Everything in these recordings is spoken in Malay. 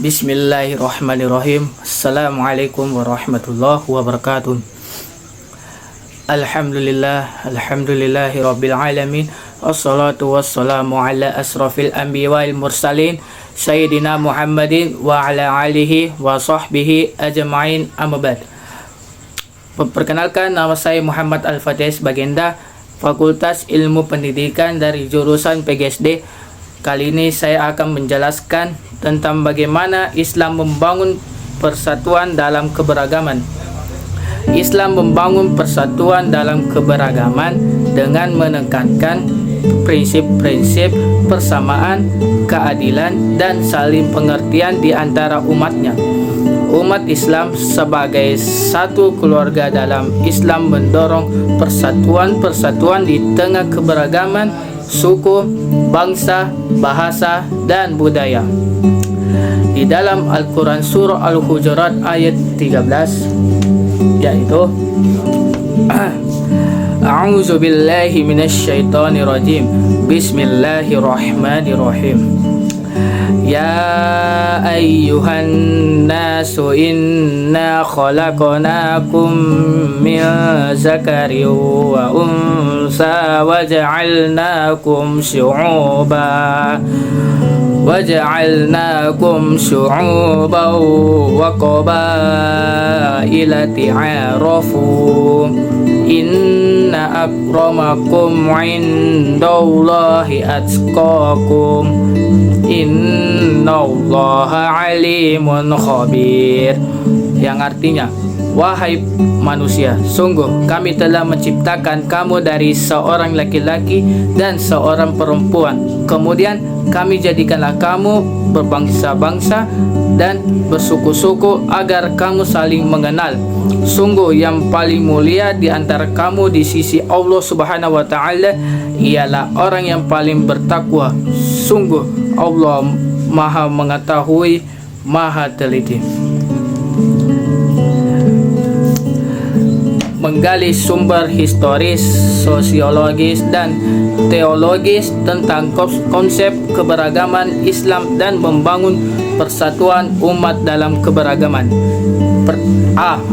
Bismillahirrahmanirrahim. Assalamualaikum warahmatullahi wabarakatuh. Alhamdulillahi rabbil alamin. Assalatu wassalamu ala asrafil anbiya wal mursalin Sayyidina Muhammadin wa ala alihi wa sahbihi ajma'in, amma ba'd. Perkenalkan, nama saya Muhammad Al-Fatih Bagenda, Fakultas Ilmu Pendidikan dari jurusan PGSD. Kali ini saya akan menjelaskan tentang bagaimana Islam membangun persatuan dalam keberagaman. Islam membangun persatuan dalam keberagaman dengan menekankan prinsip-prinsip persamaan, keadilan, dan saling pengertian di antara umatnya. Umat Islam sebagai satu keluarga dalam Islam mendorong persatuan-persatuan di tengah keberagaman suku, bangsa, bahasa, dan budaya. Di dalam Al-Quran surah Al-Hujurat ayat 13, yaitu A'udzu billahi minasyaitonir rajim. Bismillahirrahmanirrahim. Ya ayyuhan nasu inna khalaqnakum min zakarin wa unsa waja'alnakum syu'uban wa qabaila ta'arafu inna akramakum indallahi atqakum innallaha alimun khabir, yang artinya, wahai manusia, sungguh kami telah menciptakan kamu dari seorang laki-laki dan seorang perempuan. Kemudian kami jadikanlah kamu berbangsa-bangsa dan bersuku-suku agar kamu saling mengenal. Sungguh yang paling mulia di antara kamu di sisi Allah Subhanahu wa taala ialah orang yang paling bertakwa. Sungguh Allah Maha mengetahui, Maha teliti. Menggali sumber historis, sosiologis, dan teologis tentang konsep keberagaman Islam dan membangun persatuan umat dalam keberagaman.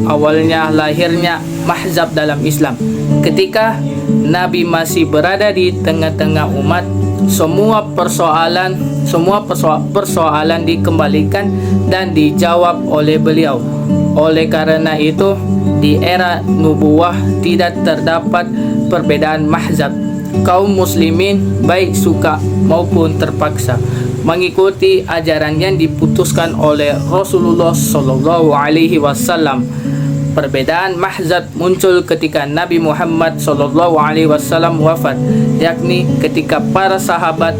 Awalnya lahirnya mahzab dalam Islam. Ketika Nabi masih berada di tengah-tengah umat, semua persoalan dikembalikan dan dijawab oleh beliau. Oleh karena itu, di era nubuwah tidak terdapat perbedaan mahzab. Kaum muslimin baik suka maupun terpaksa mengikuti ajaran yang diputuskan oleh Rasulullah sallallahu alaihi wasallam. Perbedaan mahzab muncul ketika Nabi Muhammad sallallahu alaihi wasallam wafat, yakni ketika para sahabat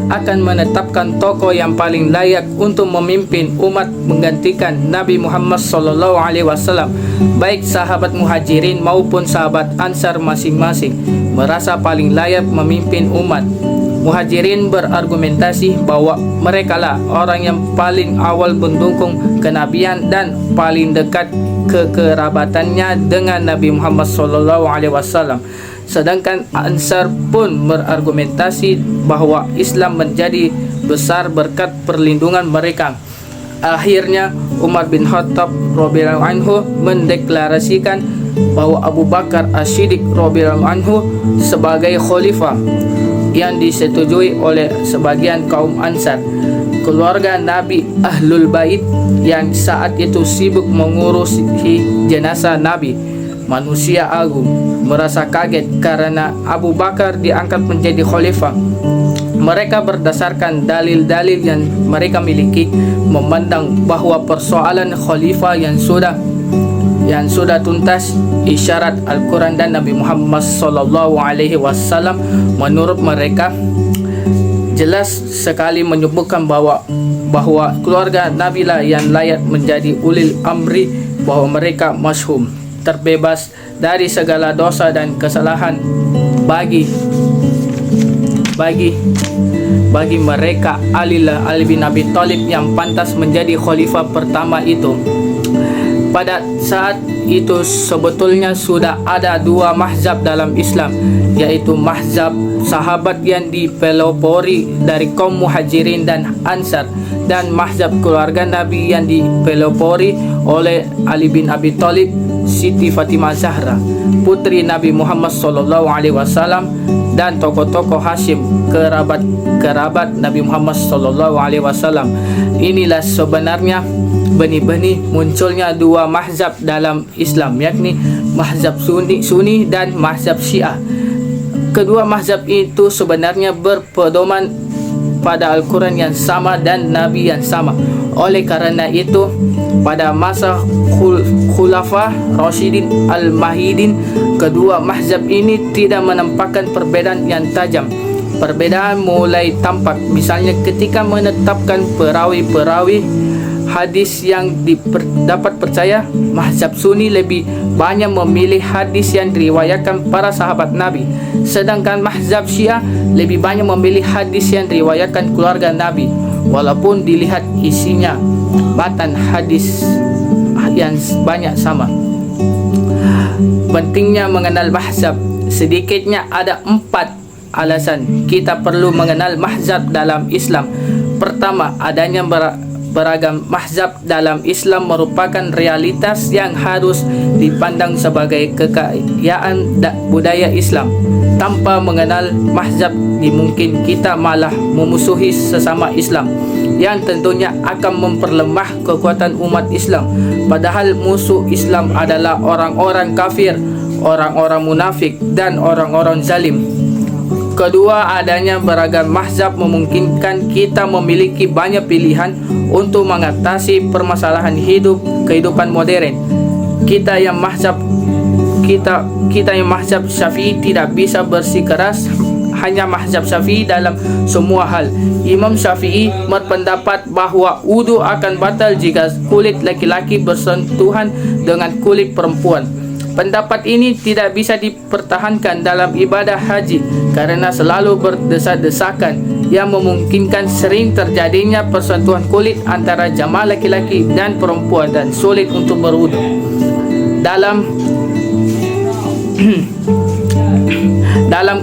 akan menetapkan tokoh yang paling layak untuk memimpin umat menggantikan Nabi Muhammad sallallahu alaihi wasallam. Baik sahabat Muhajirin maupun sahabat Ansar masing-masing merasa paling layak memimpin umat. Muhajirin berargumentasi bahwa merekalah orang yang paling awal mendukung kenabian dan paling dekat kekerabatannya dengan Nabi Muhammad sallallahu alaihi wasallam. Sedangkan Ansar pun berargumentasi bahwa Islam menjadi besar berkat perlindungan mereka. Akhirnya Umar bin Khattab radhiyallahu anhu mendeklarasikan bahwa Abu Bakar As-Siddiq radhiyallahu anhu sebagai khalifah, yang disetujui oleh sebagian kaum Ansar. Keluarga Nabi Ahlul Bait yang saat itu sibuk mengurusi jenazah Nabi, manusia agung, merasa kaget karena Abu Bakar diangkat menjadi khalifah. Mereka berdasarkan dalil-dalil yang mereka miliki memandang bahwa persoalan khalifah yang sudah tuntas, isyarat Al-Quran dan Nabi Muhammad sallallahu alaihi wasallam menurut mereka jelas sekali menyebutkan bahwa keluarga Nabi lah yang layak menjadi ulil amri, bahwa mereka masyhum, terbebas dari segala dosa dan kesalahan. Bagi mereka Ali bin Abi Thalib yang pantas menjadi khalifah pertama itu. Pada saat itu sebetulnya sudah ada dua mazhab dalam Islam, yaitu mazhab sahabat yang dipelopori dari kaum Muhajirin dan Ansar, dan mazhab keluarga Nabi yang dipelopori oleh Ali bin Abi Thalib, Siti Fatimah Zahra, putri Nabi Muhammad SAW, dan tokoh-tokoh Hashim, kerabat Nabi Muhammad SAW. Inilah sebenarnya benih-benih munculnya dua mazhab dalam Islam, yakni mazhab Sunni dan mazhab Syiah. Kedua mazhab itu sebenarnya berpedoman pada Al-Quran yang sama dan Nabi yang sama. Oleh karena itu, pada masa Khulafa Rasyidin Al-Mahidin, kedua mazhab ini tidak menampakkan perbedaan yang tajam. Perbedaan mulai tampak misalnya ketika menetapkan perawi-perawi hadis yang dapat percaya. Mazhab Sunni lebih banyak memilih hadis yang diriwayatkan para sahabat Nabi, sedangkan mazhab Syiah lebih banyak memilih hadis yang diriwayatkan keluarga Nabi, walaupun dilihat isinya matan hadis yang banyak sama. Pentingnya mengenal mazhab. Sedikitnya ada 4 alasan kita perlu mengenal mazhab dalam Islam. Pertama, adanya beragam mazhab dalam Islam merupakan realitas yang harus dipandang sebagai kekayaan budaya Islam. Tanpa mengenal mazhab, dimungkin kita malah memusuhi sesama Islam, yang tentunya akan memperlemah kekuatan umat Islam. Padahal musuh Islam adalah orang-orang kafir, orang-orang munafik, dan orang-orang zalim. Kedua, adanya beragam mazhab memungkinkan kita memiliki banyak pilihan untuk mengatasi permasalahan kehidupan modern. Kita yang mazhab Syafi'i tidak bisa bersikeras hanya mazhab Syafi'i dalam semua hal. Imam Syafi'i berpendapat bahwa wudu akan batal jika kulit laki-laki bersentuhan dengan kulit perempuan. Pendapat ini tidak bisa dipertahankan dalam ibadah haji karena selalu berdesak-desakan yang memungkinkan sering terjadinya persentuhan kulit antara jamaah laki-laki dan perempuan dan sulit untuk berwudu. Dalam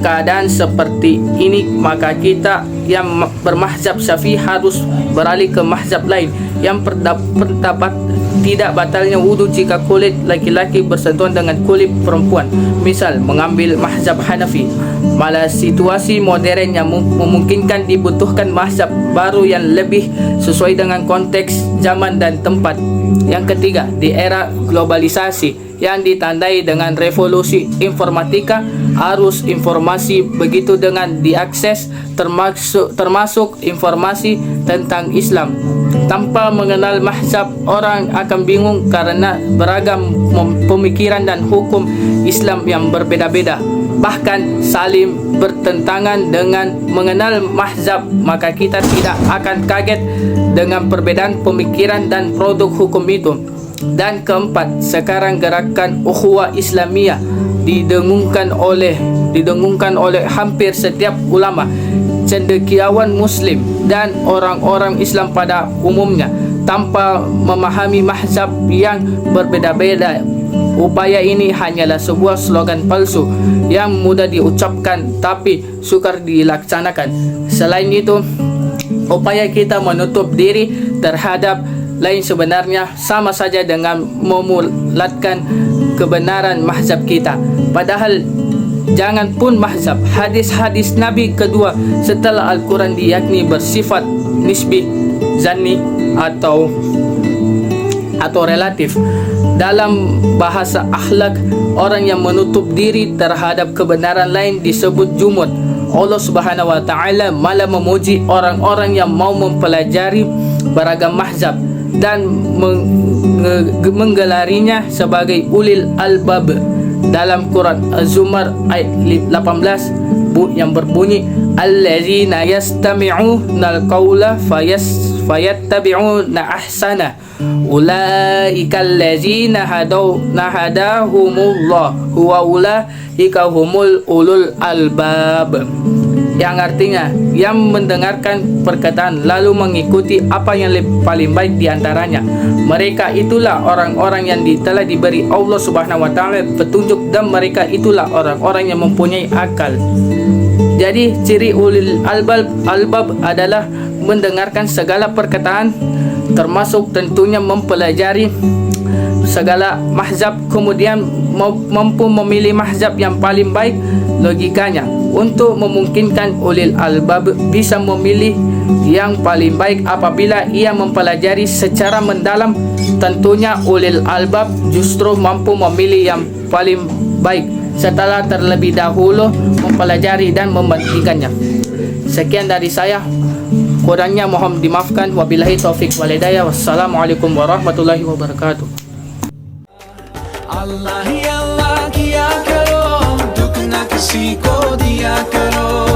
keadaan seperti ini, maka kita yang bermazhab Syafi'i harus beralih ke mazhab lain yang pendapat tidak batalnya wudu jika kulit laki-laki bersentuhan dengan kulit perempuan. Misal, mengambil mazhab Hanafi. Malah situasi modern yang memungkinkan dibutuhkan mazhab baru yang lebih sesuai dengan konteks zaman dan tempat. Yang ketiga, di era globalisasi yang ditandai dengan revolusi informatika, arus informasi begitu dengan diakses termasuk informasi tentang Islam. Tanpa mengenal mazhab, orang akan bingung karena beragam pemikiran dan hukum Islam yang berbeda-beda, bahkan saling bertentangan. Dengan mengenal mazhab, maka kita tidak akan kaget dengan perbedaan pemikiran dan produk hukum itu. Dan keempat, sekarang gerakan ukhuwah Islamiyah didengungkan oleh hampir setiap ulama, cendekiawan Muslim, dan orang-orang Islam pada umumnya tanpa memahami mazhab yang berbeda-beda. Upaya ini hanyalah sebuah slogan palsu yang mudah diucapkan tapi sukar dilaksanakan. Selain itu, upaya kita menutup diri terhadap lain sebenarnya sama saja dengan memulatkan kebenaran mazhab kita. Padahal jangan pun mazhab, hadis-hadis Nabi kedua setelah Al-Quran yakni bersifat nisbi, zanni atau relatif. Dalam bahasa akhlak, orang yang menutup diri terhadap kebenaran lain disebut jumud. Allah Subhanahu wa taala malah memuji orang-orang yang mau mempelajari beragam mazhab dan menggelarinya sebagai ulil albab. Dalam Quran Az-Zumar ayat 18 yang berbunyi, allazina yastami'una al-qawla fayattabi'una ahsana ulaikal ladzina hadahumullah wa ulaika humul ulul albab. Yang artinya yang mendengarkan perkataan lalu mengikuti apa yang paling baik di antaranya, mereka itulah orang-orang yang telah diberi Allah Subhanahu wa taala petunjuk, dan mereka itulah orang-orang yang mempunyai akal. Jadi ciri ulil albab adalah mendengarkan segala perkataan, termasuk tentunya mempelajari segala mazhab, kemudian mampu memilih mazhab yang paling baik logikanya, untuk memungkinkan ulil albab bisa memilih yang paling baik apabila ia mempelajari secara mendalam. Tentunya ulil albab justru mampu memilih yang paling baik setelah terlebih dahulu mempelajari dan membandingkannya. Sekian dari saya, kurangnya mohon dimaafkan. Wabillahi taufik wal hidayah. Wassalamualaikum warahmatullahi wabarakatuh. अल्लाह ही अल्लाह किया करो, दुख ना किसी को दिया करो।